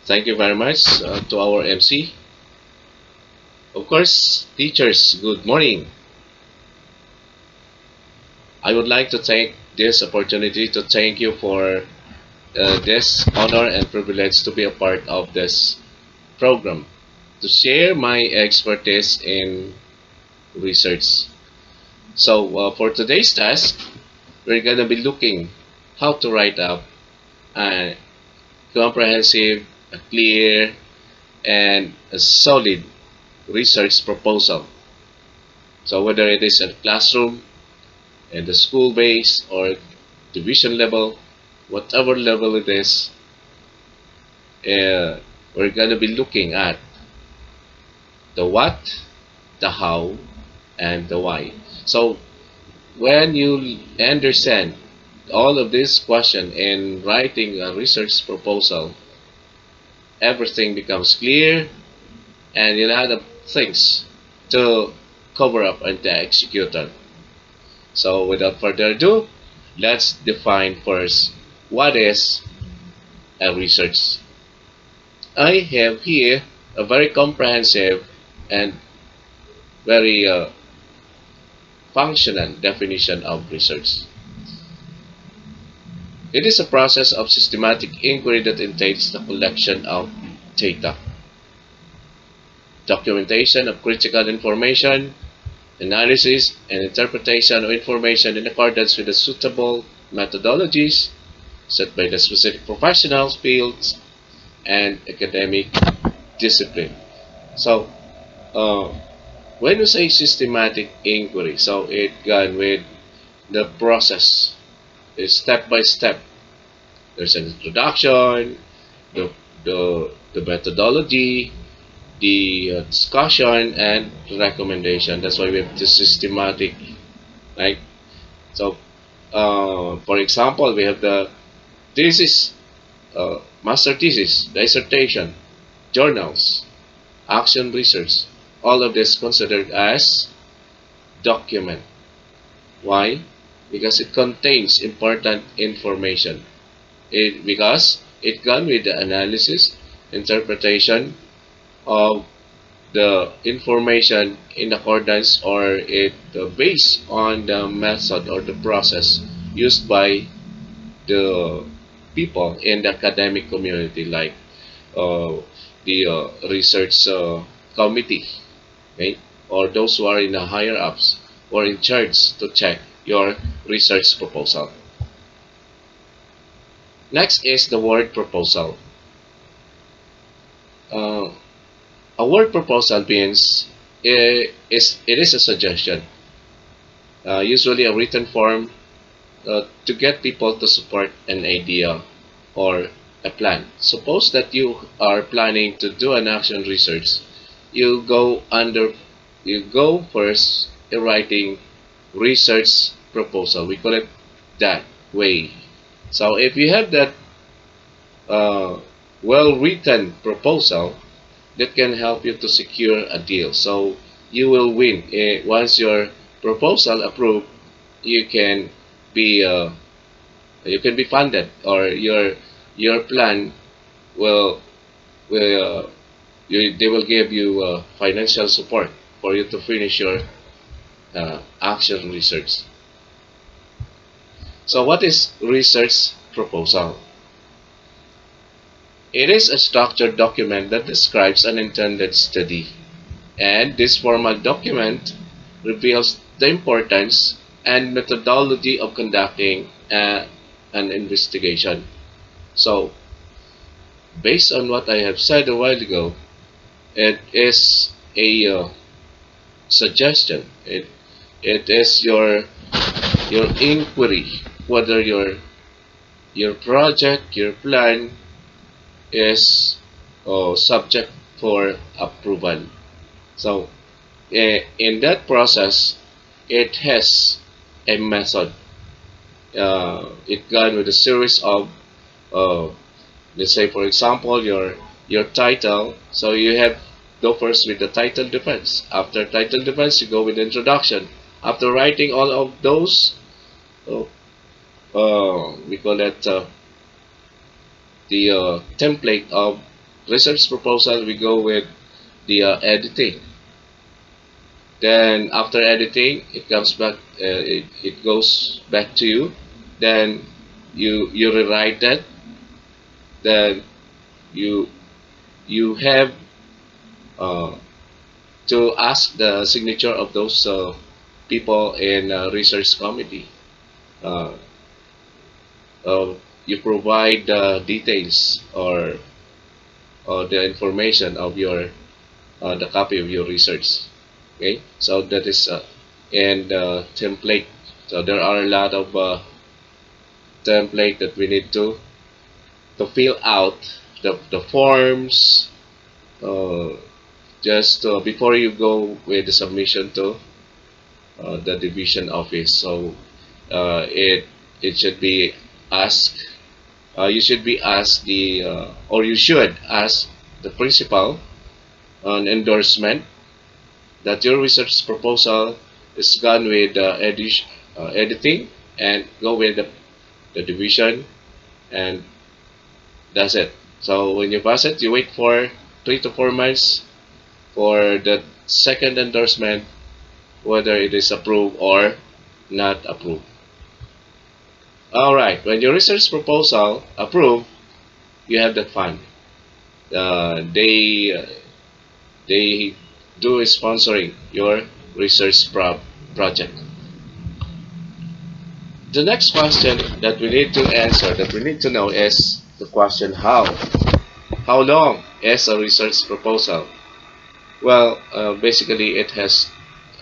Thank you very much to our MC. Of course, teachers, good morning. I would like to take this opportunity to thank you for this honor and privilege to be a part of this program, to share my expertise in research. So, for today's task, we're going to be looking how to write up a comprehensive, a clear, and a solid research proposal. So whether it is a classroom, and the school base or division level, whatever level it is, we're going to be looking at the what, the how, and the why. So when you understand all of this question in writing a research proposal, everything becomes clear and you'll have things to cover up and to execute on. So without further ado, let's define first what is a research. I have here a very comprehensive and very functional definition of research. It is a process of systematic inquiry that entails the collection of data, documentation of critical information, analysis and interpretation of information in accordance with the suitable methodologies set by the specific professional fields and academic discipline. So, uh, when you say systematic inquiry, so it gone with the process, is step by step. There's an introduction, the methodology, the discussion, and recommendation. That's why we have the systematic, right? So, for example, we have the thesis, master thesis, dissertation, journals, action research. All of this considered as document. Why? Because it contains important information. Because it comes with the analysis, interpretation of the information in accordance or it based on the method or the process used by the people in the academic community, like uh, the research committee, okay? Or those who are in the higher ups or in charge to check your research proposal. Next is the word proposal. Uh, a word proposal means it is a suggestion, usually a written form to get people to support an idea or a plan. Suppose that you are planning to do an action research. You go under, you go first in writing research proposal. We call it that way. So if you have that uh, well-written proposal, that can help you to secure a deal. So you will win. Once your proposal approved, you can be funded, or your plan will they will give you financial support for you to finish your action research. So what is research proposal? It is a structured document that describes an intended study, and this formal document reveals the importance and methodology of conducting an investigation. So, based on what I have said a while ago, it is a suggestion. It is your inquiry whether your project, your plan is subject for approval. So, in that process, it has a method. It gone with a series of, uh, let's say, for example, your title. So you have go first with the title defense. After title defense, you go with introduction. After writing all of those, uh, we call it the template of research proposal, we go with the editing. Then after editing, it comes back. It goes back to you. Then you rewrite that. Then you you have uh, to ask the signature of those people in research committee. Uh, you provide the details or the information of your the copy of your research. Okay, so that is and template. So there are a lot of template that we need to fill out the forms just before you go with the submission to the division office. So it should be asked. You should be asked or you should ask the principal on endorsement that your research proposal is gone with editing and go with the division, and that's it. So when you pass it, you wait for 3 to 4 months for the second endorsement, whether it is approved or not approved. Alright, when your research proposal approved, you have that fund. They do sponsoring your research project. The next question that we need to answer, that we need to know, is the question how. How long is a research proposal? Well, basically it has,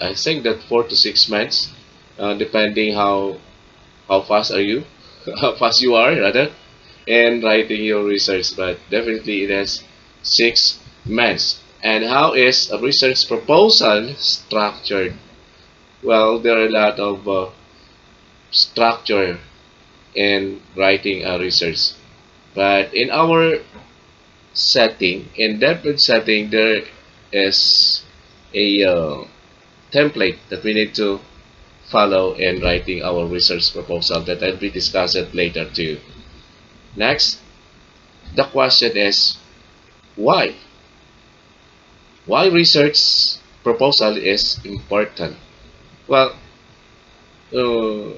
I think that 4 to 6 months, depending how fast are you, how fast you are rather, in writing your research. But definitely it has 6 months. And how is a research proposal structured? Well, there are a lot of structure in writing a research. But in our setting, in depth setting, there is a template that we need to follow in writing our research proposal that I'll be discussing later too. Next, the question is why? Why research proposal is important? Well, uh,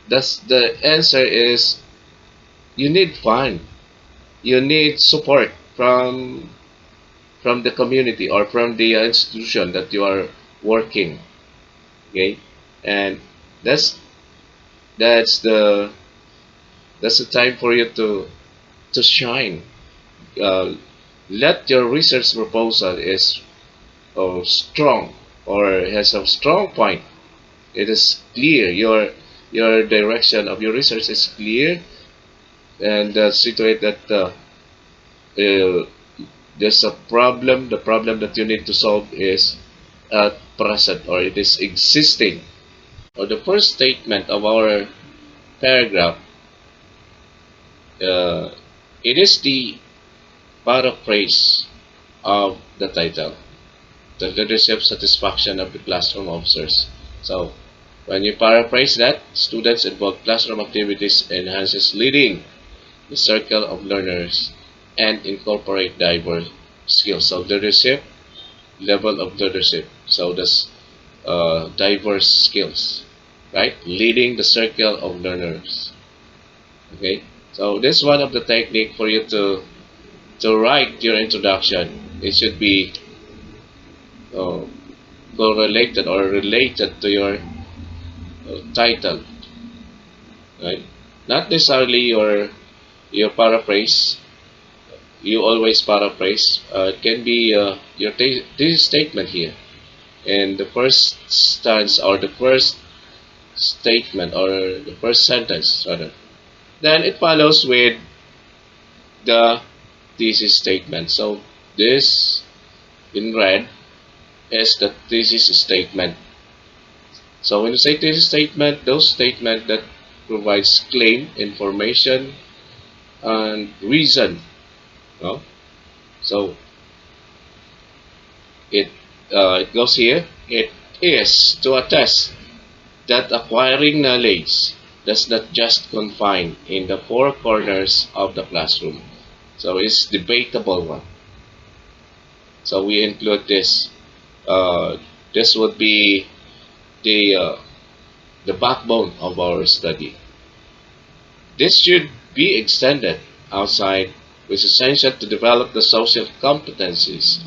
that's the answer is you need fund, you need support from the community or from the institution that you are working. Okay, and that's that's the that's the time for you to shine. Uh, let your research proposal is strong or has a strong point. It is clear. Your direction of your research is clear, and situate that uh, there's a problem. The problem that you need to solve is at present or it is existing. Or the first statement of our paragraph, uh, it is the paraphrase of the title, the leadership satisfaction of the classroom officers. So when you paraphrase that, students involved classroom activities enhances leading the circle of learners and incorporate diverse skills. So leadership, level of leadership. So that's diverse skills, right? Leading the circle of learners. Okay. So this is one of the technique for you to write your introduction. It should be uh, correlated or related to your title, right? Not necessarily your paraphrase. You always paraphrase. It can be your thesis statement here, and the first stance or the first statement or the first sentence rather. Then it follows with the thesis statement. So this in red is the thesis statement. So when you say thesis statement, those statement that provides claim, information, and reason. No? So it it goes here. It is to attest that acquiring knowledge does not just confine in the four corners of the classroom. So it's debatable one. So we include this. Uh, this would be the uh, the backbone of our study. This should be extended outside, which is essential to develop the social competences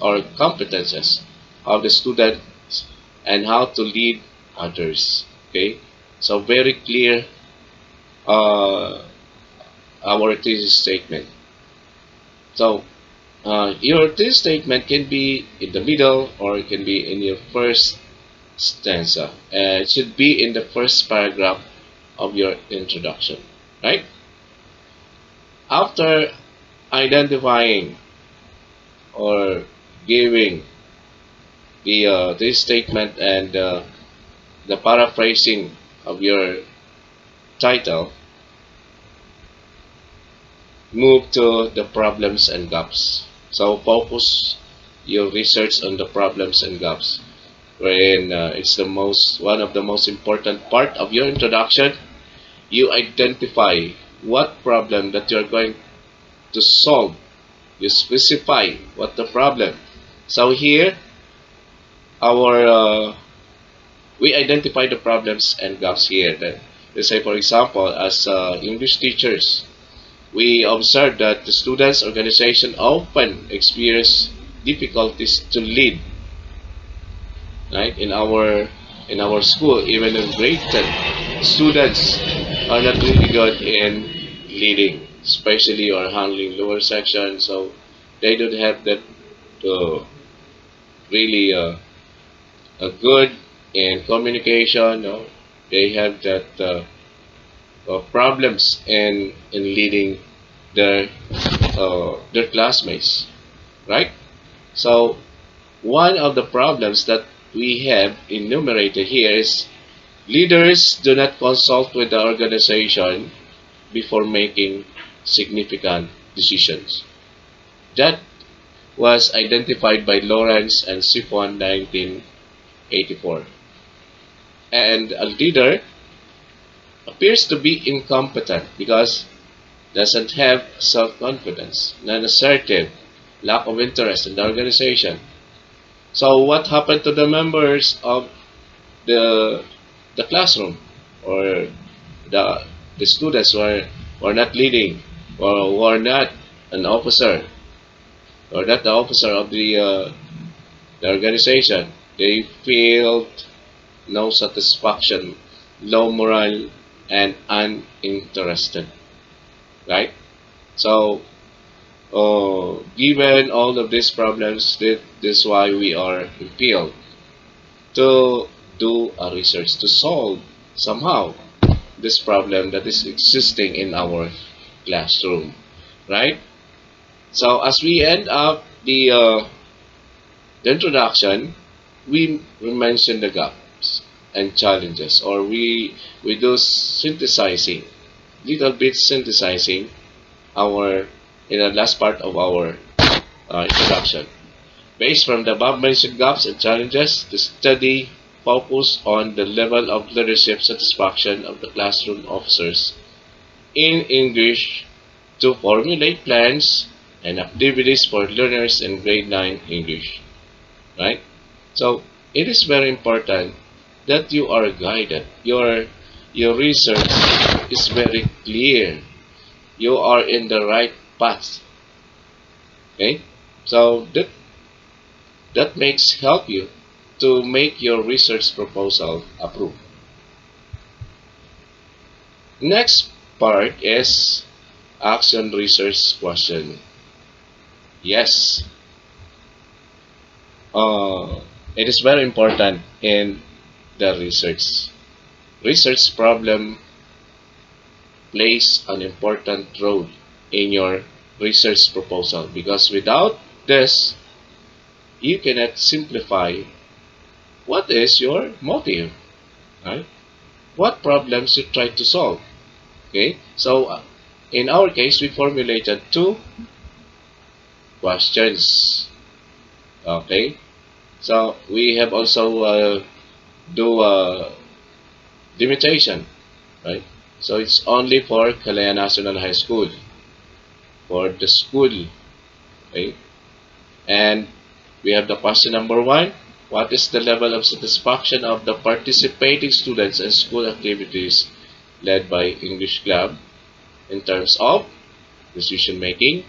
of the students and how to lead others. Okay, so very clear uh, our thesis statement. So your thesis statement can be in the middle or it can be in your first stanza. It should be in the first paragraph of your introduction, right? After identifying or giving the statement and the paraphrasing of your title, move to the problems and gaps. So focus your research on the problems and gaps, wherein it's the most one of the most important part of your introduction. You identify what problem that you're going to solve. You specify what the problem. So here, our we identify the problems and gaps here. Then, let's say, for example, as English teachers, we observe that the students' organization often experience difficulties to lead, right? In our school, even in grade 10, students are not really good in leading, especially or handling lower section. So they don't have that really a good in communication. No? They have that problems in leading their classmates, right? So one of the problems that we have enumerated here is leaders do not consult with the organization before making significant decisions. That was identified by Lawrence and Siphon 1984. And a leader appears to be incompetent because doesn't have self-confidence, non-assertive, lack of interest in the organization. So what happened to the members of the the classroom or the the students who are not leading or who are not an officer or not the officer of the organization? They feel no satisfaction, low morale, and uninterested, right? So, given all of these problems, this is why we are impelled to do a research to solve somehow this problem that is existing in our classroom, right? So, as we end up the introduction, we mention the gaps and challenges, or we do synthesizing, little bit synthesizing our in the last part of our introduction. Based from the above mentioned gaps and challenges, the study focus on the level of leadership satisfaction of the classroom officers in English to formulate plans and activities for learners in grade 9 English, right? So it is very important that you are guided. Your research is very clear. You are in the right path. Okay? So that makes help you to make your research proposal approved. Next part is action research question. Yes, it is very important in the research. Research problem plays an important role in your research proposal because without this, you cannot simplify what is your motive, right? What problems you try to solve. Okay, so in our case, we formulated two questions. Okay, so we have also do limitation, right? So it's only for Kalaya National High School. for the school. Okay? And we have the question number one. What is the level of satisfaction of the participating students in school activities led by English Club in terms of decision making,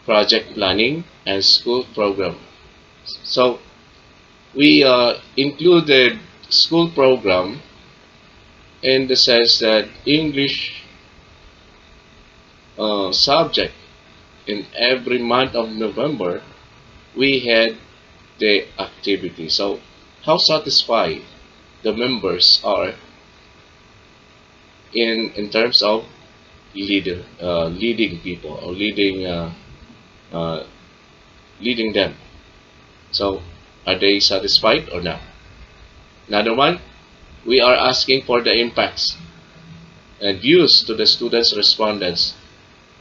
project planning, and school program? So we included school program in the sense that English subject in every month of November we had the activity. So how satisfied the members are in terms of leading people or uh, leading them. So are they satisfied or not? Another one, we are asking for the impacts and views to the students' respondents,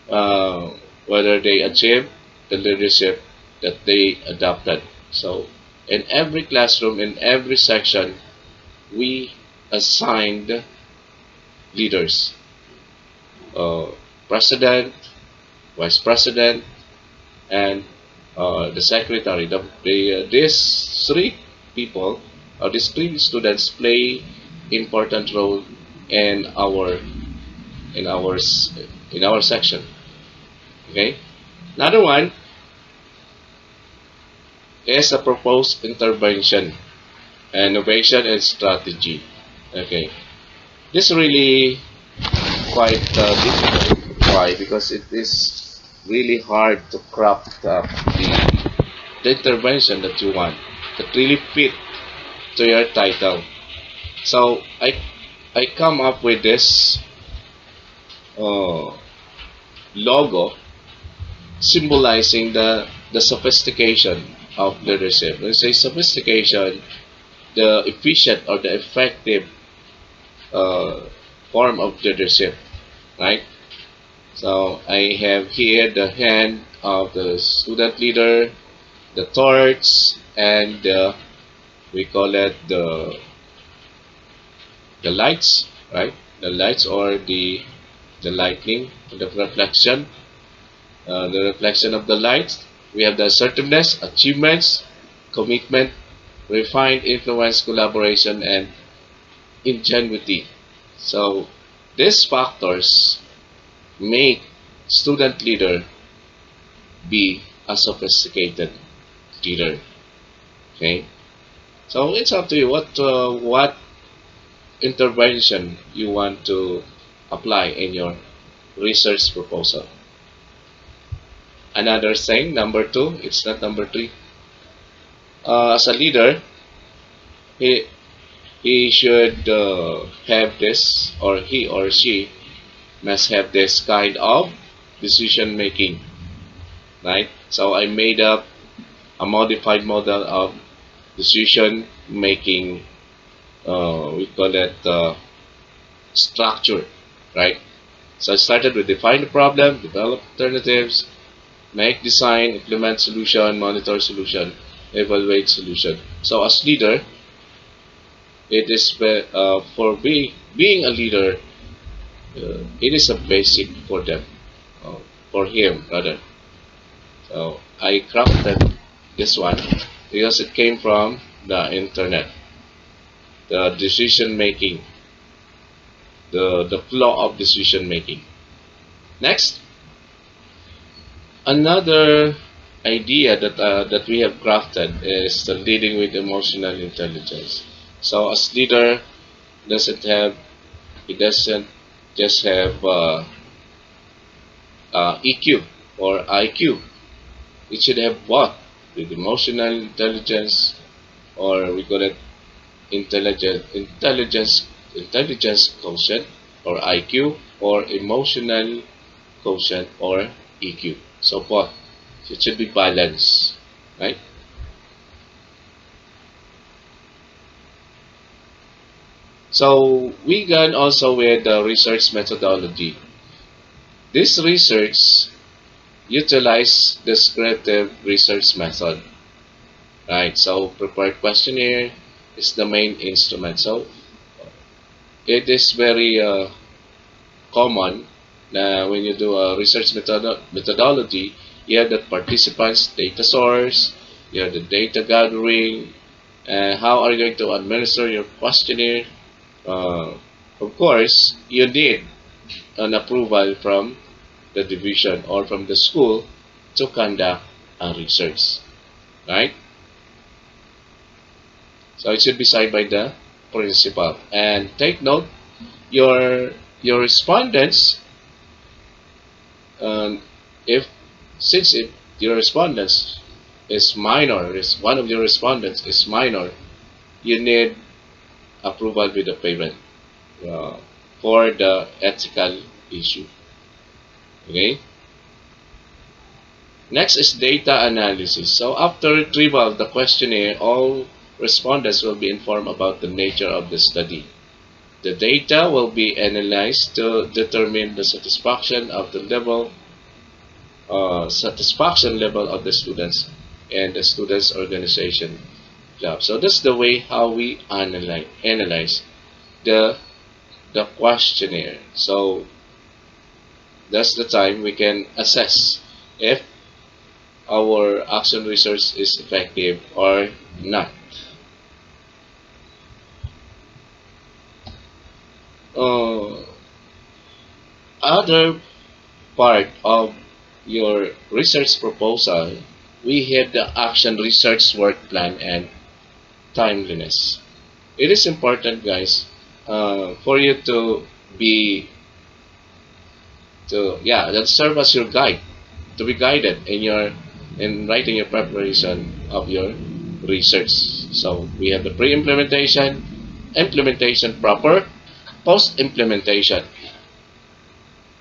uh, whether they achieve the leadership that they adopted. So in every classroom, in every section, we assigned leaders, uh, president, vice president, and the secretary. These three people, or these three students, play important role in in our in our section. Okay. Another one is a proposed intervention, innovation, and strategy. Okay. This really quite difficult. Why? Because it is really hard to craft the intervention that you want that really fit to your title. So I come up with this uh, logo symbolizing the sophistication of leadership. When I say sophistication, the efficient or the effective uh, form of leadership, right? So I have here the hand of the student leader, the torch, and we call it the lights, right? The lights or the lightning, the reflection of the lights. We have the assertiveness, achievements, commitment, refined influence, collaboration, and ingenuity. So these factors make student leader be a sophisticated leader. Okay, so it's up to you what intervention you want to apply in your research proposal. Another thing, number two, it's not number three. As a leader, he he should have this, or he or she must have this kind of decision making, right? So I made up a modified model of decision making. We call it structure, right? So I started with define the problem, develop alternatives, make design, implement solution, monitor solution, evaluate solution. So as leader, it is for being a leader. It is a basic for them, uh, for him rather. So I crafted this one because it came from the internet. The decision making, the flow of decision making. Next, another idea that we have crafted is the leading with emotional intelligence. So as leader, doesn't have it doesn't just have EQ or IQ. It should have both with emotional intelligence, or we call it intelligence quotient or IQ, or emotional quotient or EQ. So both. So it should be balanced, right? So we got also with the research methodology. This research utilize descriptive research method, right? So prepared questionnaire is the main instrument. So it is very common when you do a research methodology, you have the participants, data source, you have the data gathering, and how are you going to administer your questionnaire. Uh, of course, you need an approval from the division or from the school to conduct a research, right? So it should be signed by the principal. And take note, your your respondents, um, if since your respondents is minor, is one of your respondents is minor, you need approval with the parent uh, for the ethical issue. Okay. Next is data analysis. So after retrieval of the questionnaire, all respondents will be informed about the nature of the study. The data will be analyzed to determine the satisfaction level of the students and the students' organization job. So that's the way how we analyze the the questionnaire. So that's the time we can assess if our action research is effective or not. Uh, Other part of your research proposal, we have the action research work plan and timeliness. It is important, guys, for you to be that serve as your guide, to be guided in writing your preparation of your research. So we have the pre-implementation, implementation proper, post-implementation.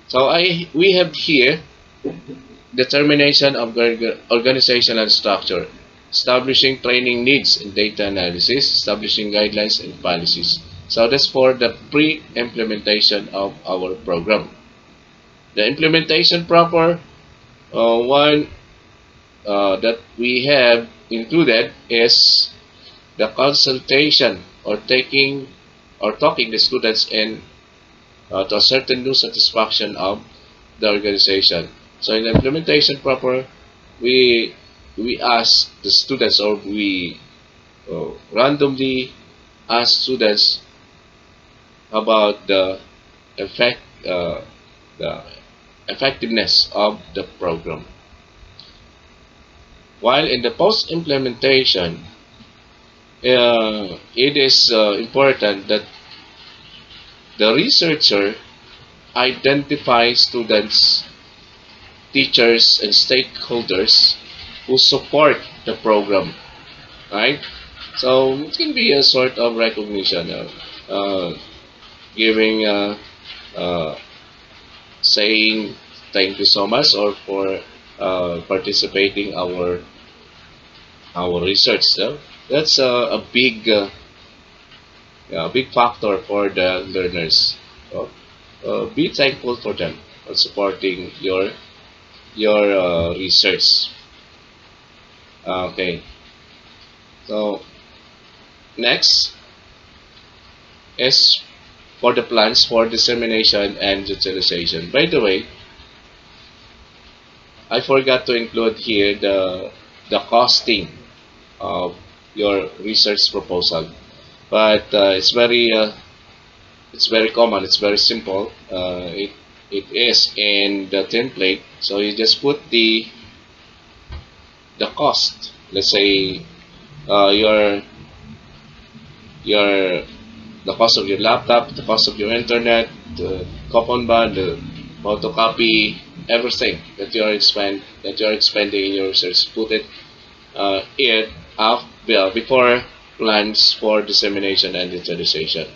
So we have here determination of organizational structure, establishing training needs in data analysis, establishing guidelines and policies. So that's for the pre-implementation of our program. The implementation proper, one that we have included is the consultation or taking or talking the students in to a certain new satisfaction of the organization. So in the implementation proper, we we ask the students or we randomly ask students about effect the effectiveness of the program. While in the post implementation, it is important that the researcher identifies students, teachers, and stakeholders who support the program, right? So it can be a sort of recognition, giving, uh, saying thank you so much or for participating our research. So that's a big factor for the learners. So, be thankful for them for supporting your research. Okay. So next is for the plans for dissemination and utilization. By the way, I forgot to include here the costing of your research proposal, but it's very common. It's very simple. It is in the template. So you just put the cost. Let's say your the cost of your laptop, the cost of your internet, the coupon bond, the photocopy, everything that you are expending in your research. Put it before plans for dissemination and utilization.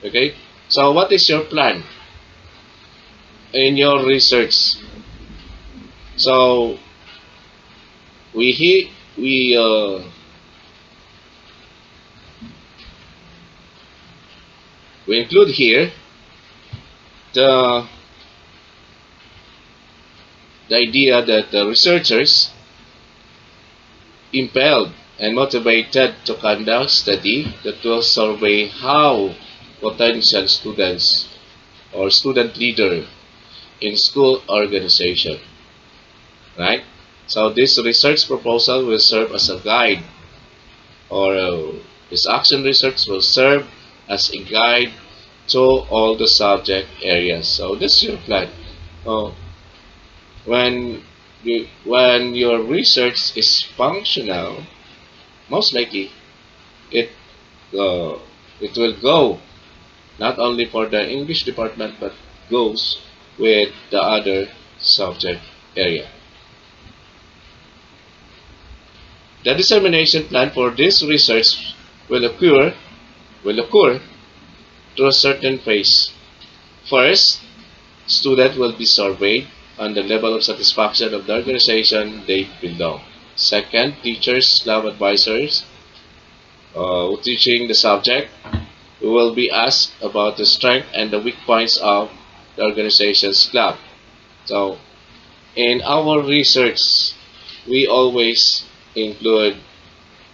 Okay. So what is your plan in your research? So we he we include here the the idea that the researchers impelled and motivated to conduct study that will survey how potential students or student leader in school organization, right? So this research proposal will serve as a guide, or this action research will serve as a guide to all the subject areas. So this is your plan. Oh, when your research is functional, most likely it uh, it will go not only for the English department but goes with the other subject area. The dissemination plan for this research will occur will occur through a certain phase. First, students will be surveyed on the level of satisfaction of the organization they belong. Second, teachers, lab advisors, teaching the subject, will be asked about the strength and the weak points of the organization's club. So, in our research, we always include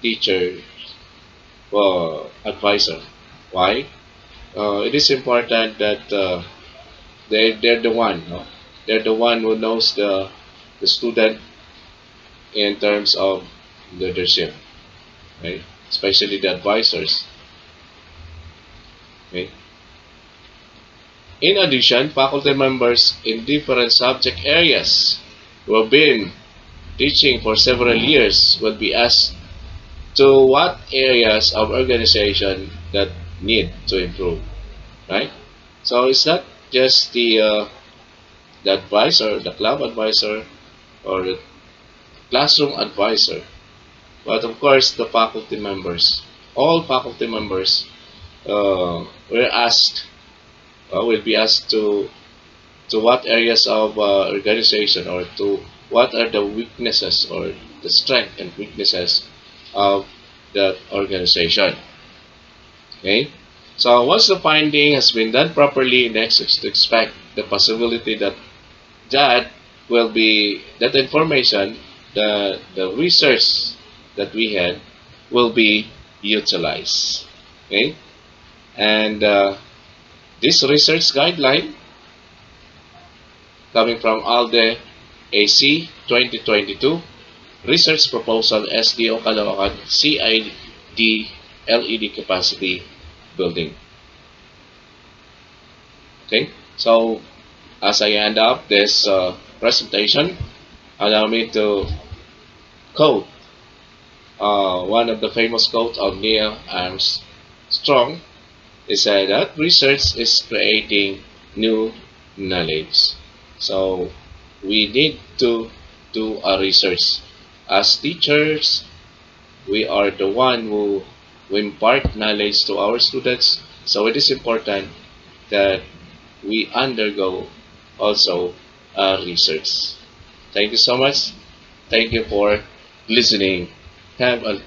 teacher advisor. Why? It is important that they're the one, no? They're the one who knows the student in terms of leadership, right? Especially the advisors. Okay? In addition, faculty members in different subject areas who have been teaching for several years will be asked to what areas of organization that need to improve, right? So it's not just the advisor, the club advisor, or the classroom advisor, but of course the faculty members. All faculty members were asked, will be asked to what areas of organization, or to what are the weaknesses or the strength and weaknesses of that organization. Okay. So once the finding has been done properly, next is to expect the possibility that that will be that information, the research that we had will be utilized. Okay. And this research guideline coming from ALDE AC 2022 Research Proposal SDO Caloocan CID LED Capacity Building. Okay, so as I end up this presentation, allow me to quote one of the famous quotes of Neil Armstrong. He said that research is creating new knowledge. So we need to do a research. As teachers, we are the one who impart knowledge to our students. So it is important that we undergo also research. Thank you so much. Thank you for listening. Have a